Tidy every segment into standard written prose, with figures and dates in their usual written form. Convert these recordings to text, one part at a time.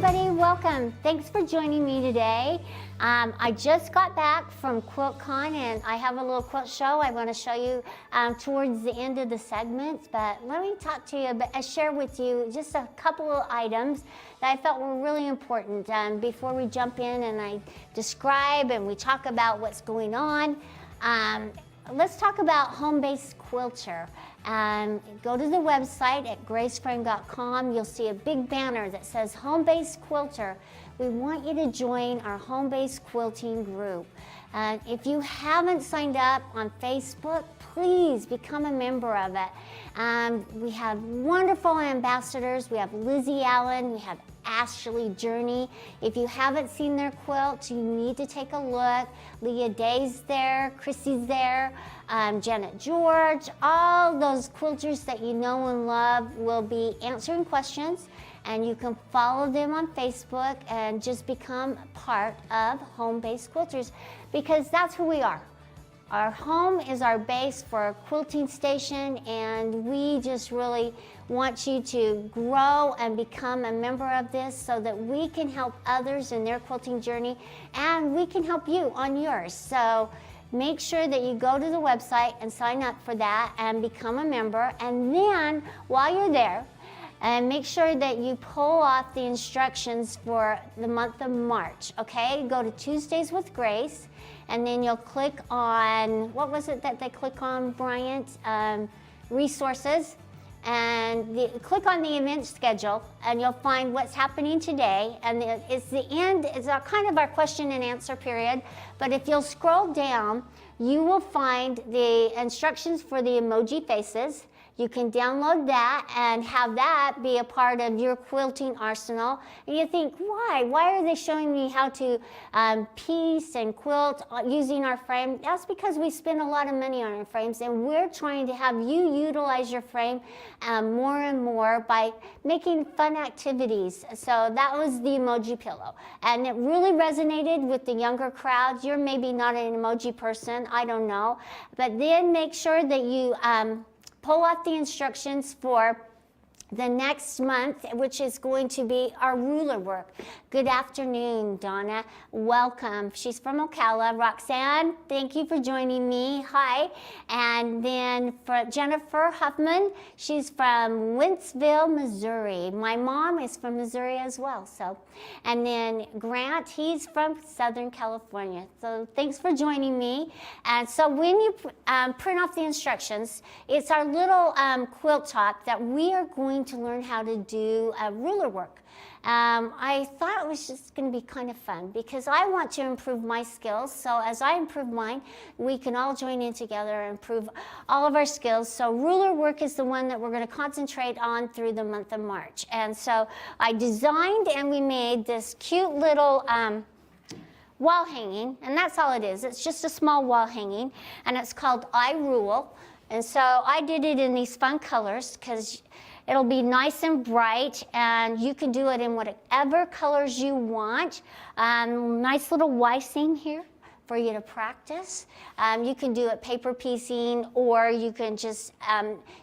everybody, welcome. Thanks for joining me today. I just got back from QuiltCon and I have a little quilt show I want to show you towards the end of the segment, but let me talk to you, share with you just a couple of items that I felt were really important before we jump in and I describe and we talk about what's going on. Let's talk about home-based quilter. Go to the website at graceframe.com. You'll see a big banner that says home-based quilter. We want you to join our home-based quilting group. If you haven't signed up on Facebook, please become a member of it. We have wonderful ambassadors. We have Lizzie Allen, we have Ashley Journey. If you haven't seen their quilt, you need to take a look. Leah Day's there, Chrissy's there, Janet George, all those quilters that you know and love will be answering questions, and you can follow them on Facebook and just become part of Home-Based Quilters, because that's who we are. Our home is our base for a quilting station, and we just really want you to grow and become a member of this so that we can help others in their quilting journey and we can help you on yours. So make sure that you go to the website and sign up for that and become a member, and then while you're there, and make sure that you pull off the instructions for the month of March, okay? Go to Tuesdays with Grace, and then you'll click on, what was it that they click on, Bryant? Resources, and click on the event schedule, and you'll find what's happening today, and it's the end, it's kind of our question and answer period, but if you'll scroll down, you will find the instructions for the emoji faces. You can download that and have that be a part of your quilting arsenal. And you think, why? Why are they showing me how to piece and quilt using our frame? That's because we spend a lot of money on our frames, and we're trying to have you utilize your frame more and more by making fun activities. So that was the emoji pillow. And it really resonated with the younger crowd. You're maybe not an emoji person, I don't know. But then make sure that you pull out the instructions for the next month, which is going to be our ruler work. Good afternoon, Donna. Welcome. She's from Ocala. Roxanne, thank you for joining me. Hi. And then for Jennifer Huffman, she's from Wentzville, Missouri. My mom is from Missouri as well. So, and then Grant, he's from Southern California. So thanks for joining me. And so when you print off the instructions, it's our little quilt top that we are going to learn how to do ruler work. I thought it was just going to be kind of fun because I want to improve my skills. So as I improve mine, we can all join in together and improve all of our skills. So ruler work is the one that we're going to concentrate on through the month of March. And so I designed and we made this cute little wall hanging, and that's all it is. It's just a small wall hanging, and it's called I Rule. And so I did it in these fun colors because it'll be nice and bright, and you can do it in whatever colors you want. Nice little wicing here for you to practice. You can do it paper piecing, or you can just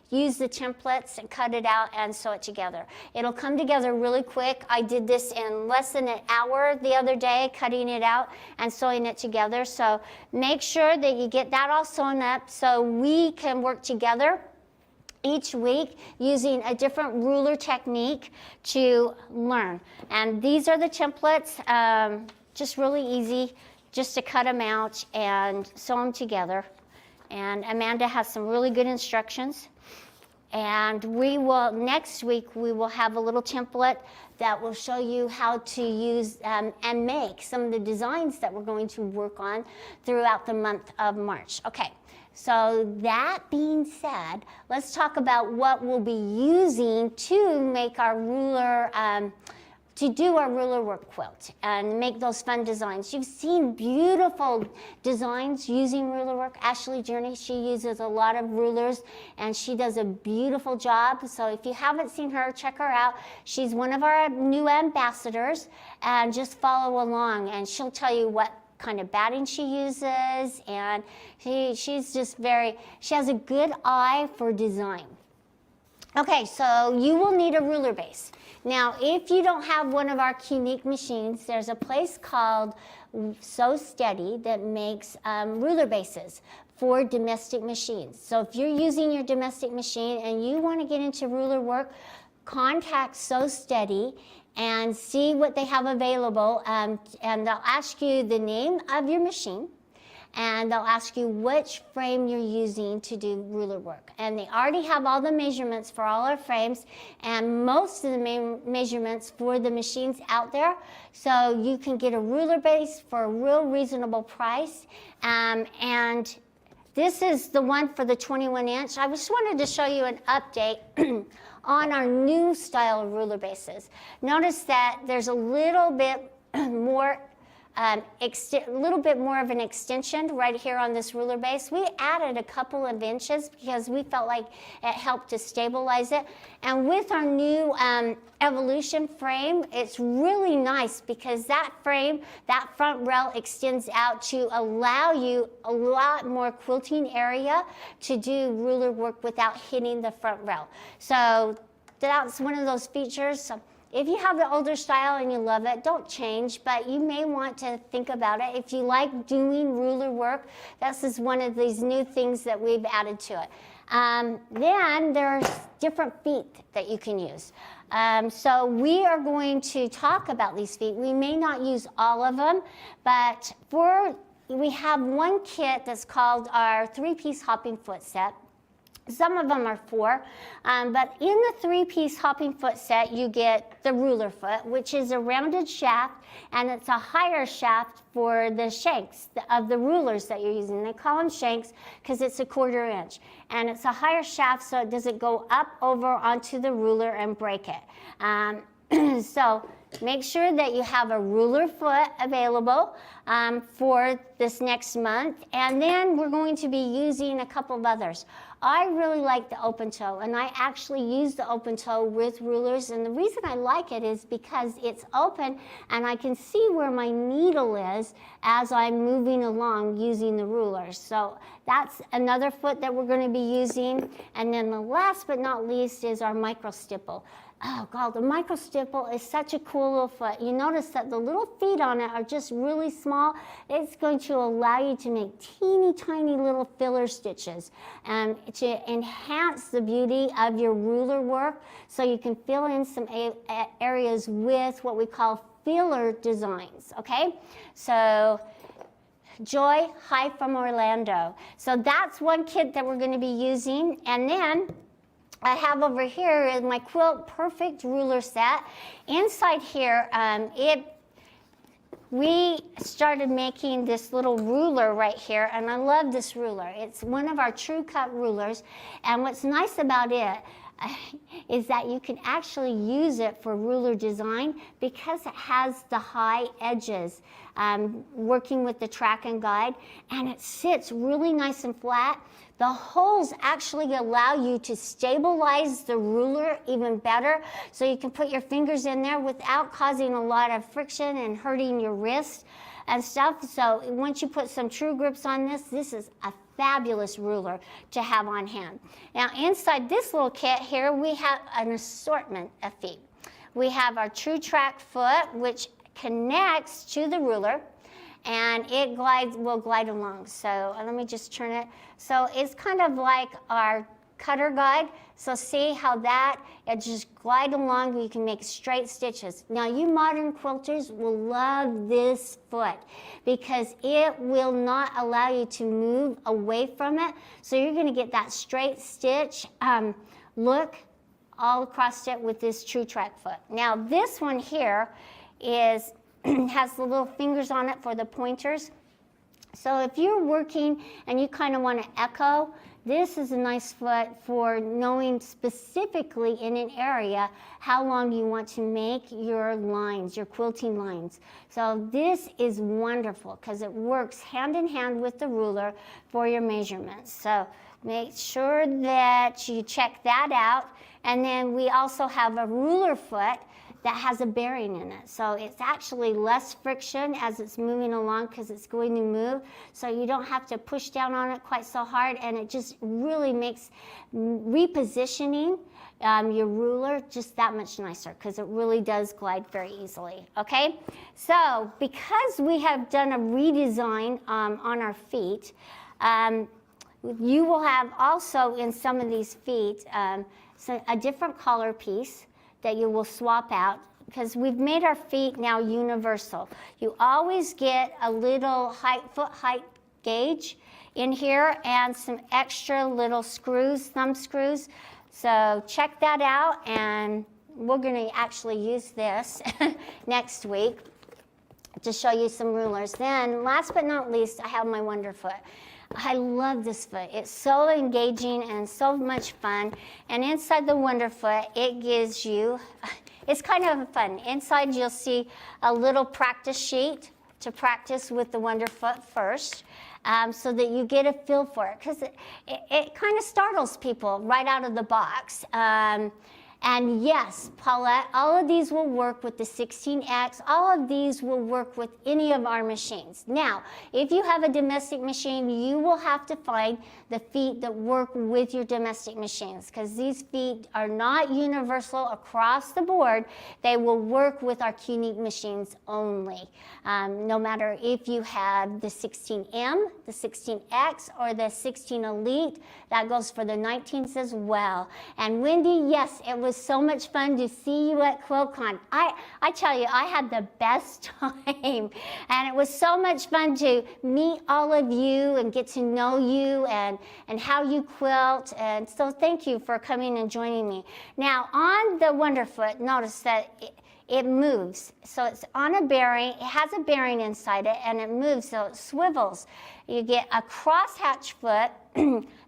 use the templates and cut it out and sew it together. It'll come together really quick. I did this in less than an hour the other day, cutting it out and sewing it together. So make sure that you get that all sewn up so we can work together each week using a different ruler technique to learn. And these are the templates, just really easy, just to cut them out and sew them together. And Amanda has some really good instructions. And we will, next week, we will have a little template that will show you how to use and make some of the designs that we're going to work on throughout the month of March. Okay. So that being said, let's talk about what we'll be using to make our ruler, to do our ruler work quilt and make those fun designs. You've seen beautiful designs using ruler work. Ashley Journey, she uses a lot of rulers and she does a beautiful job. So if you haven't seen her, check her out. She's one of our new ambassadors, and just follow along and she'll tell you what kind of batting she uses, and she's just she has a good eye for design. Okay, so you will need a ruler base. Now, if you don't have one of our Unique machines, there's a place called So Steady that makes ruler bases for domestic machines. So if you're using your domestic machine and you want to get into ruler work, contact So Steady and see what they have available, and they'll ask you the name of your machine, and they'll ask you which frame you're using to do ruler work. And they already have all the measurements for all our frames and most of the measurements for the machines out there. So you can get a ruler base for a real reasonable price. And this is the one for the 21-inch. I just wanted to show you an update on our new style of ruler bases. Notice that there's a little bit more a little bit more of an extension right here on this ruler base. We added a couple of inches because we felt like it helped to stabilize it. And with our new Evolution frame, it's really nice because that frame, that front rail extends out to allow you a lot more quilting area to do ruler work without hitting the front rail. So that's one of those features. If you have the older style and you love it, don't change, but you may want to think about it. If you like doing ruler work, this is one of these new things that we've added to it. Then there's different feet that you can use. So we are going to talk about these feet. We may not use all of them, but we have one kit that's called our 3-piece hopping foot set. Some of them are 4, but in the 3-piece hopping foot set, you get the ruler foot, which is a rounded shaft, and it's a higher shaft for the shanks of the rulers that you're using. They call them shanks because it's a 1/4 inch, and it's a higher shaft so it doesn't go up over onto the ruler and break it. So make sure that you have a ruler foot available for this next month, and then we're going to be using a couple of others. I really like the open toe, and I actually use the open toe with rulers, and the reason I like it is because it's open and I can see where my needle is as I'm moving along using the rulers. So that's another foot that we're going to be using. And then the last but not least is our micro stipple. Oh God, the micro stipple is such a cool little foot. You notice that the little feet on it are just really small. It's going to allow you to make teeny tiny little filler stitches to enhance the beauty of your ruler work, so you can fill in some areas with what we call filler designs, okay? So Joy, hi from Orlando. So that's one kit that we're going to be using. And then I have over here is my Quilt Perfect ruler set. Inside here, we started making this little ruler right here, and I love this ruler. It's one of our true cut rulers, and what's nice about it is that you can actually use it for ruler design because it has the high edges, working with the track and guide, and it sits really nice and flat. The holes actually allow you to stabilize the ruler even better, so you can put your fingers in there without causing a lot of friction and hurting your wrist and stuff. So once you put some true grips on this, this is a fabulous ruler to have on hand. Now inside this little kit here, we have an assortment of feet. We have our true track foot, which connects to the ruler, and it will glide along. So let me just turn it. So it's kind of like our cutter guide. So see how it just glide along. You can make straight stitches. Now you modern quilters will love this foot because it will not allow you to move away from it. So you're going to get that straight stitch look all across it with this true track foot. Now this one here has the little fingers on it for the pointers. So if you're working and you kind of want to echo, this is a nice foot for knowing specifically in an area how long you want to make your lines, your quilting lines. So this is wonderful because it works hand in hand with the ruler for your measurements. So make sure that you check that out. And then we also have a ruler foot that has a bearing in it. So it's actually less friction as it's moving along because it's going to move. So you don't have to push down on it quite so hard, and it just really makes repositioning your ruler just that much nicer because it really does glide very easily. Okay, so because we have done a redesign on our feet, you will have also in some of these feet a different collar piece that you will swap out because we've made our feet now universal. You always get a little foot height gauge in here and some extra little screws, thumb screws. So check that out, and we're going to actually use this next week to show you some rulers. Then last but not least, I have my Wonderfoot. I love this foot. It's so engaging and so much fun. And inside the Wonderfoot, it gives you, it's kind of fun. Inside you'll see a little practice sheet to practice with the Wonderfoot first. So that you get a feel for it, because it kind of startles people right out of the box. And yes, Paulette, all of these will work with the 16X. All of these will work with any of our machines. Now, if you have a domestic machine, you will have to find the feet that work with your domestic machines, because these feet are not universal across the board. They will work with our Qnique machines only. No matter if you have the 16M, the 16X, or the 16 Elite, that goes for the 19s as well. And Wendy, yes, it was so much fun to see you at QuiltCon. I tell you, I had the best time. And it was so much fun to meet all of you and get to know you and how you quilt. And so thank you for coming and joining me. Now, on the Wonderfoot, notice that it moves. So it's on a bearing. It has a bearing inside it, and it moves, so it swivels. You get a crosshatch foot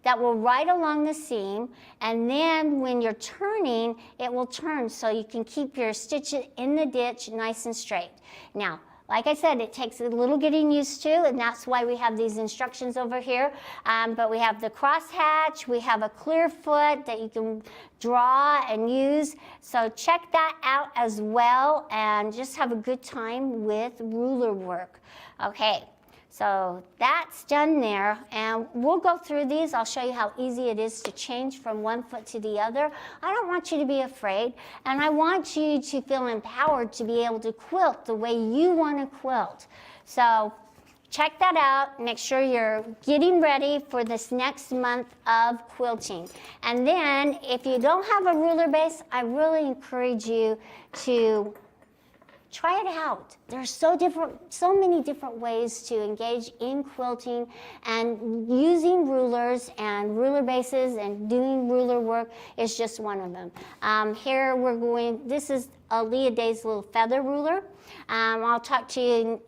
that will ride along the seam, and then when you're turning, it will turn so you can keep your stitches in the ditch nice and straight. Now, like I said, it takes a little getting used to, and that's why we have these instructions over here. But we have the crosshatch, we have a clear foot that you can draw and use. So check that out as well, and just have a good time with ruler work. Okay. So that's done there, and we'll go through these. I'll show you how easy it is to change from one foot to the other. I don't want you to be afraid, and I want you to feel empowered to be able to quilt the way you want to quilt. So check that out. Make sure you're getting ready for this next month of quilting. And then if you don't have a ruler base, I really encourage you to try it out. There's so many different ways to engage in quilting, and using rulers and ruler bases and doing ruler work is just one of them. Here we're going, this is a Leah Day's little feather ruler. I'll talk to you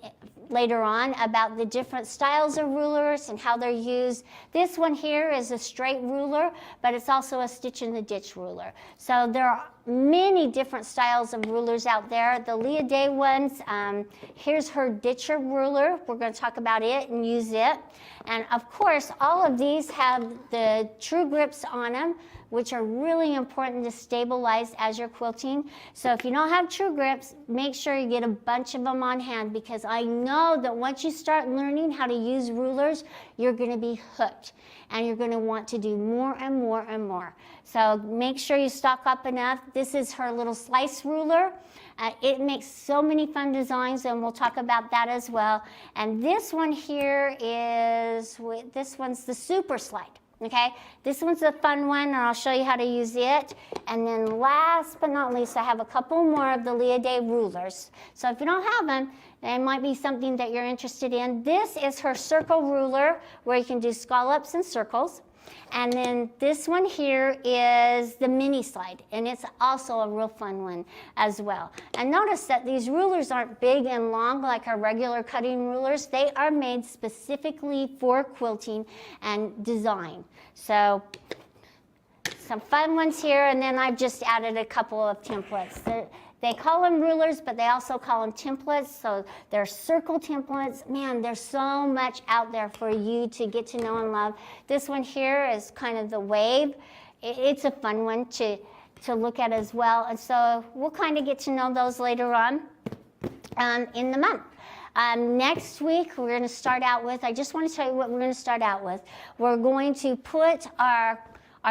later on about the different styles of rulers and how they're used. This one here is a straight ruler, but it's also a stitch in the ditch ruler. So there are many different styles of rulers out there. The Leah Day ones, here's her ditcher ruler. We're going to talk about it and use it. And of course, all of these have the true grips on them, which are really important to stabilize as you're quilting. So if you don't have true grips, make sure you get a bunch of them on hand, because I know that once you start learning how to use rulers, you're gonna be hooked, and you're gonna want to do more and more and more. So make sure you stock up enough. This is her little slice ruler. It makes so many fun designs, and we'll talk about that as well. And this one here is, this one's the super slide. Okay, this one's a fun one, and I'll show you how to use it. And then last but not least, I have a couple more of the Leah Day rulers. So if you don't have them, it might be something that you're interested in. This is her circle ruler, where you can do scallops and circles. And then this one here is the mini slide, and it's also a real fun one as well. And notice that these rulers aren't big and long like our regular cutting rulers. They are made specifically for quilting and design. So some fun ones here, and then I've just added a couple of templates. They call them rulers, but they also call them templates. So they're circle templates. Man, there's so much out there for you to get to know and love. This one here is kind of the wave. It's a fun one to to look at as well. And so we'll kind of get to know those later on in the month. Next week, we're going to start out with, I just want to tell you what we're going to start out with. We're going to put our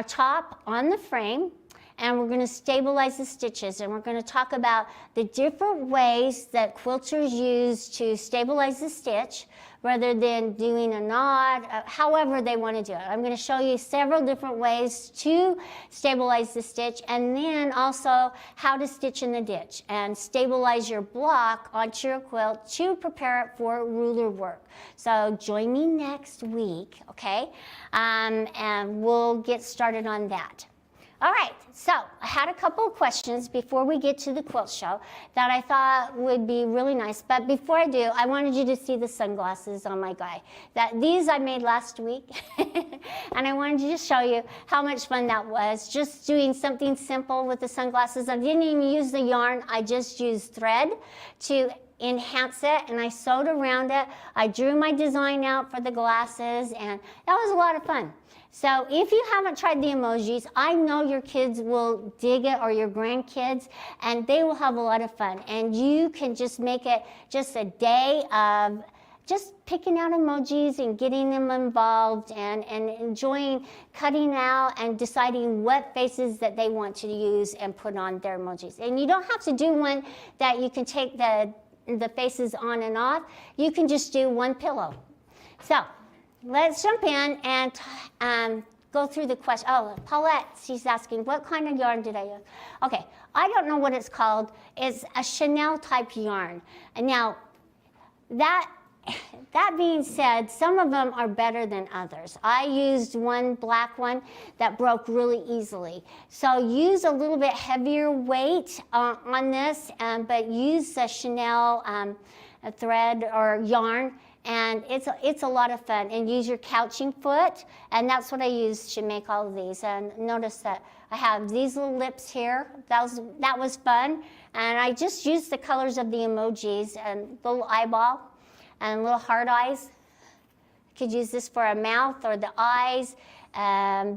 top on the frame, and we're going to stabilize the stitches, and we're going to talk about the different ways that quilters use to stabilize the stitch rather than doing a knot, however they want to do it. I'm going to show you several different ways to stabilize the stitch, and then also how to stitch in the ditch and stabilize your block onto your quilt to prepare it for ruler work. So join me next week, okay? And we'll get started on that. All right, so I had a couple of questions before we get to the quilt show that I thought would be really nice. But before I do, I wanted you to see the sunglasses on my guy. These I made last week, and I wanted to just show you how much fun that was, just doing something simple with the sunglasses. I didn't even use the yarn. I just used thread to enhance it, and I sewed around it. I drew my design out for the glasses, and that was a lot of fun. So if you haven't tried the emojis, I know your kids will dig it, or your grandkids, and they will have a lot of fun. And you can just make it just a day of just picking out emojis and getting them involved and enjoying cutting out and deciding what faces that they want to use and put on their emojis. And you don't have to do one that you can take the faces on and off. You can just do one pillow. So let's jump in and go through the question. Oh, Paulette, she's asking, what kind of yarn did I use? Okay, I don't know what it's called. It's a Chanel type yarn. And now, that being said, some of them are better than others. I used one black one that broke really easily. So use a little bit heavier weight on this, but use the Chanel thread or yarn. And it's a lot of fun. And use your couching foot, and that's what I use to make all of these. And notice that I have these little lips here. That was fun. And I just used the colors of the emojis and little eyeball and little heart eyes. Could use this for a mouth or the eyes.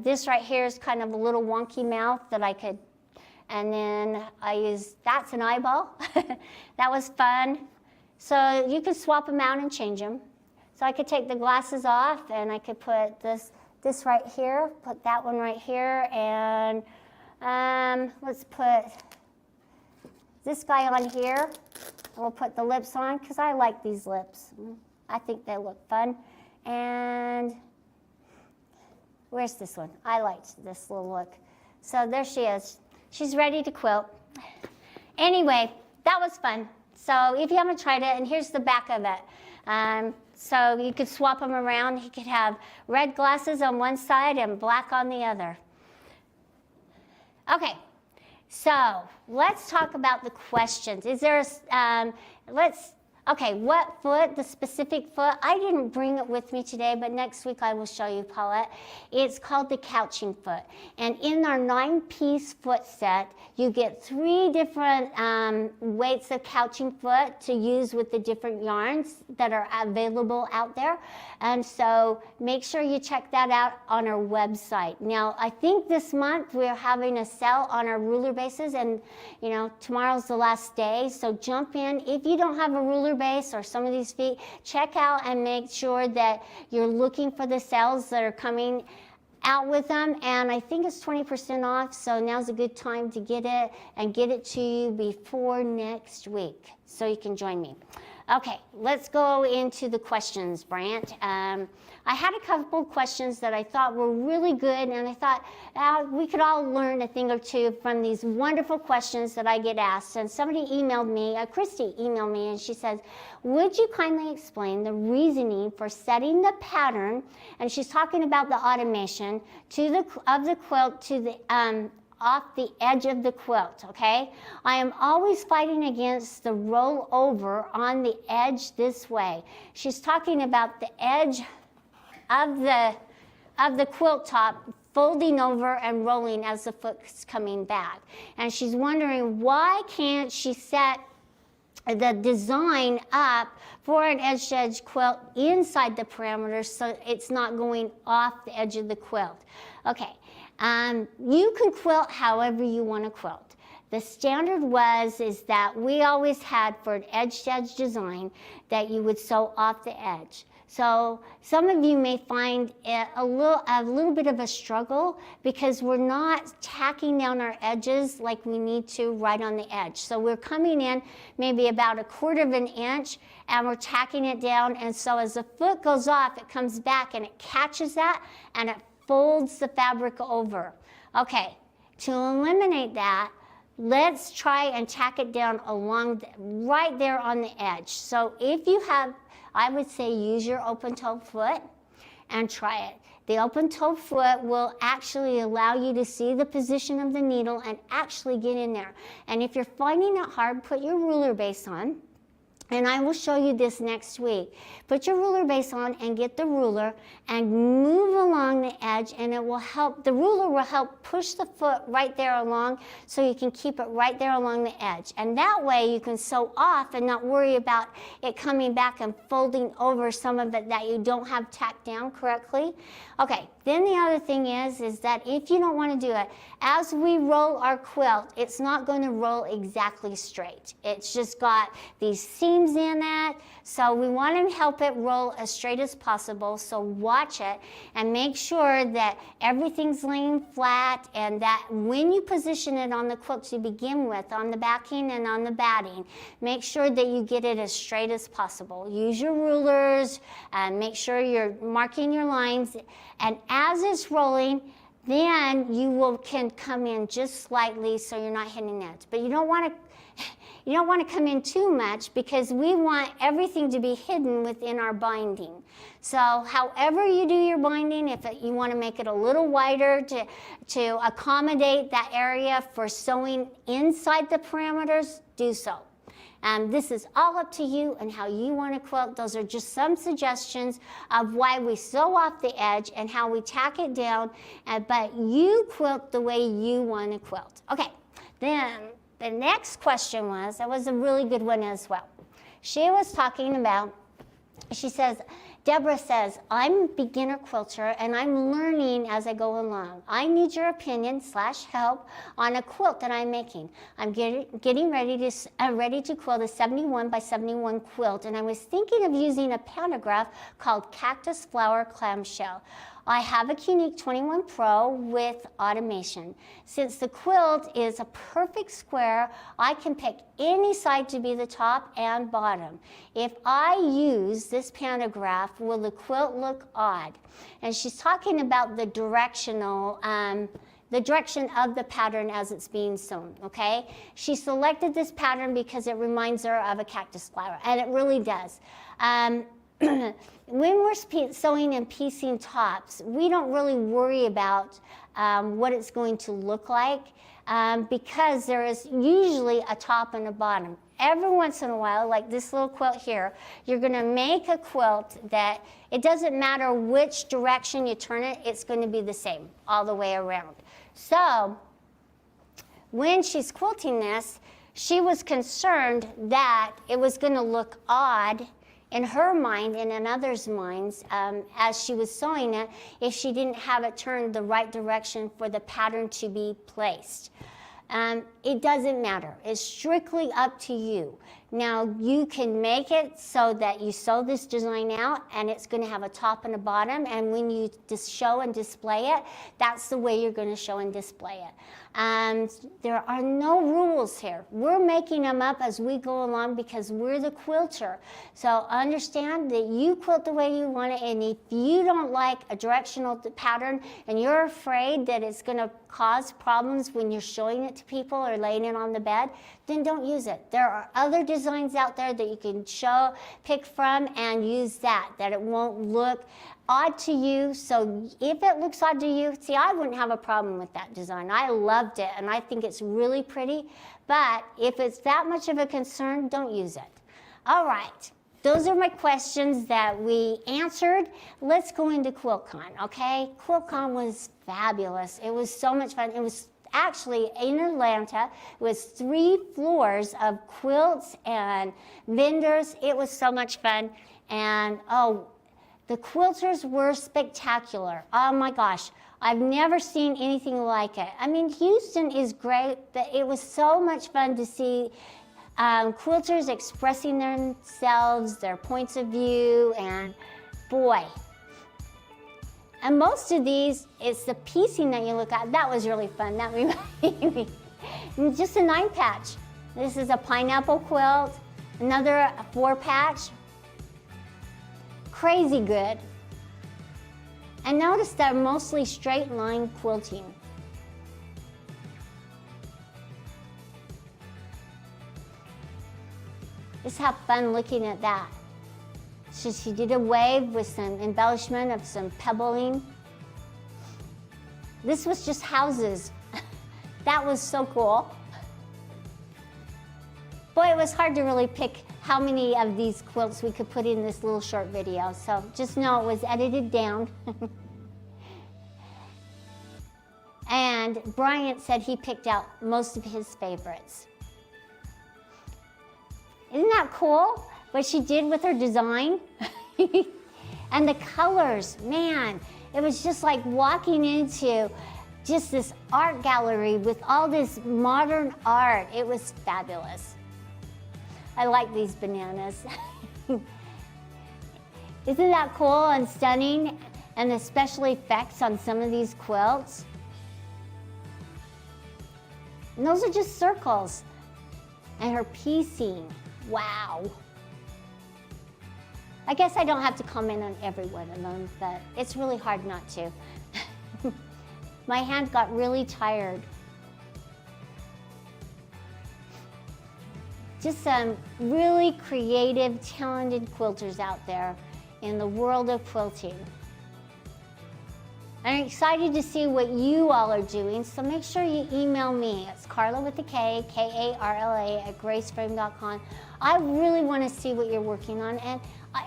This right here is kind of a little wonky mouth that I could. And then I use, that's an eyeball. That was fun. So you could swap them out and change them. So I could take the glasses off, and I could put this right here, put that one right here, and let's put this guy on here. We'll put the lips on because I like these lips. I think they look fun. And where's this one? I liked this little look. So there she is. She's ready to quilt. Anyway, that was fun. So if you haven't tried it, and here's the back of it. So you could swap them around. You could have red glasses on one side and black on the other. Okay, so let's talk about the questions. Is there okay, what foot, the specific foot? I didn't bring it with me today, but next week I will show you, Paulette. It's called the couching foot. And in our 9-piece foot set, you get 3 different weights of couching foot to use with the different yarns that are available out there. And so make sure you check that out on our website. Now, I think this month we're having a sale on our ruler bases, and you know, tomorrow's the last day, so jump in. If you don't have a ruler base or some of these feet, check out and make sure that you're looking for the sales that are coming out with them. And I think it's 20% off, so now's a good time to get it and get it to you before next week so you can join me. Okay, let's go into the questions, Brant. I had a couple questions that I thought were really good, and I thought we could all learn a thing or two from these wonderful questions that I get asked. And somebody emailed me, Christy emailed me, and she says, would you kindly explain the reasoning for setting the pattern, and she's talking about the automation, of the quilt to the off the edge of the quilt, okay? I am always fighting against the roll over on the edge this way. She's talking about the edge of the quilt top folding over and rolling as the foot's coming back. And she's wondering, why can't she set the design up for an edge-to-edge quilt inside the parameters so it's not going off the edge of the quilt? Okay. You can quilt however you want to quilt. The standard is that we always had for an edge-to-edge design that you would sew off the edge. So some of you may find it a little bit of a struggle because we're not tacking down our edges like we need to right on the edge. So we're coming in maybe about 1/4 of an inch and we're tacking it down, and so as the foot goes off, it comes back and it catches that and it folds the fabric over. Okay, to eliminate that, let's try and tack it down right there on the edge. So if you have, I would say use your open-toed foot and try it. The open-toed foot will actually allow you to see the position of the needle and actually get in there. And if you're finding it hard, put your ruler base on. And I will show you this next week. Put your ruler base on and get the ruler and move along the edge, and it will help, the ruler will help push the foot right there along so you can keep it right there along the edge. And that way you can sew off and not worry about it coming back and folding over some of it that you don't have tacked down correctly. Okay, then the other thing is that if you don't want to do it, as we roll our quilt, it's not going to roll exactly straight. It's just got these seams in it, so we want to help it roll as straight as possible. So watch it and make sure that everything's laying flat, and that when you position it on the quilt to begin with, on the backing and on the batting, make sure that you get it as straight as possible. Use your rulers and make sure you're marking your lines, and as it's rolling, then you can come in just slightly so you're not hitting it. But you don't want to come in too much because we want everything to be hidden within our binding. So however you do your binding, if you want to make it a little wider to accommodate that area for sewing inside the parameters, do so. This is all up to you and how you want to quilt. Those are just some suggestions of why we sew off the edge and how we tack it down, but you quilt the way you want to quilt. Okay, then the next question that was a really good one as well. She was talking about, she says, Deborah says, I'm a beginner quilter and I'm learning as I go along. I need your opinion / help on a quilt that I'm making. I'm getting ready to quilt a 71 by 71 quilt, and I was thinking of using a pantograph called Cactus Flower Clamshell. I have a Unique 21 Pro with automation. Since the quilt is a perfect square, I can pick any side to be the top and bottom. If I use this pantograph, will the quilt look odd? And she's talking about the direction of the pattern as it's being sewn, okay? She selected this pattern because it reminds her of a cactus flower, and it really does. When we're sewing and piecing tops, we don't really worry about what it's going to look like because there is usually a top and a bottom. Every once in a while, like this little quilt here, you're going to make a quilt that it doesn't matter which direction you turn it, it's going to be the same all the way around. So when she's quilting this, she was concerned that it was going to look odd in her mind and in others' minds as she was sewing it if she didn't have it turned the right direction for the pattern to be placed. It doesn't matter. It's strictly up to you. Now, you can make it so that you sew this design out and it's going to have a top and a bottom, and when you just show and display it, that's the way you're going to show and display it. There are no rules here. We're making them up as we go along because we're the quilter. So understand that you quilt the way you want it, and if you don't like a directional pattern and you're afraid that it's going to cause problems when you're showing it to people or laying it on the bed, then don't use it. There are other designs out there that you can pick from and use that it won't look odd to you. So if it looks odd to you, see, I wouldn't have a problem with that design. I loved it and I think it's really pretty, but if it's that much of a concern, don't use it. All right, those are my questions that we answered. Let's go into QuiltCon, okay? QuiltCon was fabulous. It was so much fun. It was actually in Atlanta. It was 3 floors of quilts and vendors. It was so much fun. And The quilters were spectacular. Oh my gosh, I've never seen anything like it. I mean, Houston is great, but it was so much fun to see quilters expressing themselves, their points of view, and boy. And most of these, it's the piecing that you look at. That was really fun. That reminded me. And just a 9-patch. This is a pineapple quilt, another 4-patch. Crazy good. And notice they're mostly straight line quilting. Just have fun looking at that. So she did a wave with some embellishment of some pebbling. This was just houses. That was so cool. Boy, it was hard to really pick how many of these quilts we could put in this little short video. So just know it was edited down. And Bryant said he picked out most of his favorites. Isn't that cool? What she did with her design? And the colors, man, it was just like walking into just this art gallery with all this modern art. It was fabulous. I like these bananas. Isn't that cool and stunning? And the special effects on some of these quilts. And those are just circles. And her piecing, wow. I guess I don't have to comment on every one of them, but it's really hard not to. My hand got really tired. Just some really creative, talented quilters out there in the world of quilting. I'm excited to see what you all are doing, so make sure you email me. It's Karla with a K, Karla @graceframe.com. I really want to see what you're working on, and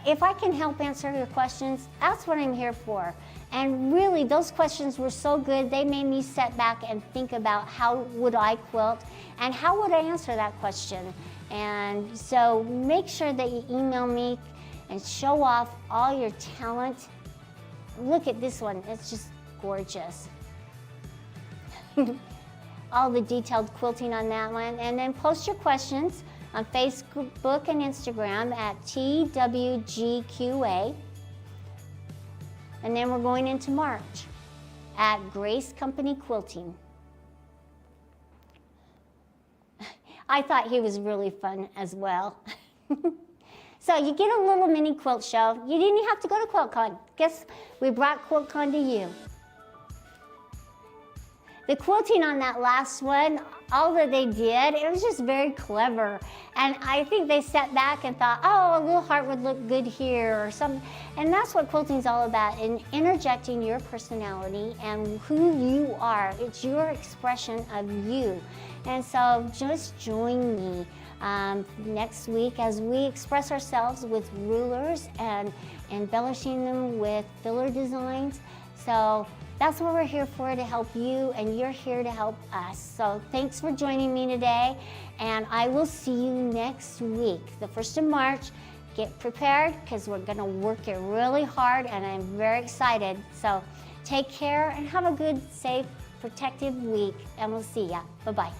if I can help answer your questions, that's what I'm here for. And really, those questions were so good, they made me sit back and think about how would I quilt, and how would I answer that question. And so make sure that you email me and show off all your talent. Look at this one, it's just gorgeous. All the detailed quilting on that one. And then post your questions on Facebook and Instagram at TWGQA. And then we're going into March at Grace Company Quilting. I thought he was really fun as well. So you get a little mini quilt show. You didn't have to go to QuiltCon. Guess we brought QuiltCon to you. The quilting on that last one, all that they did, it was just very clever. And I think they sat back and thought, oh, a little heart would look good here or something. And that's what quilting's all about, in interjecting your personality and who you are. It's your expression of you. And so just join me next week as we express ourselves with rulers and embellishing them with filler designs. So that's what we're here for, to help you, and you're here to help us. So thanks for joining me today, and I will see you next week, the 1st of March. Get prepared, because we're gonna work it really hard, and I'm very excited. So take care and have a good, safe, protective week, and we'll see ya. Bye-bye.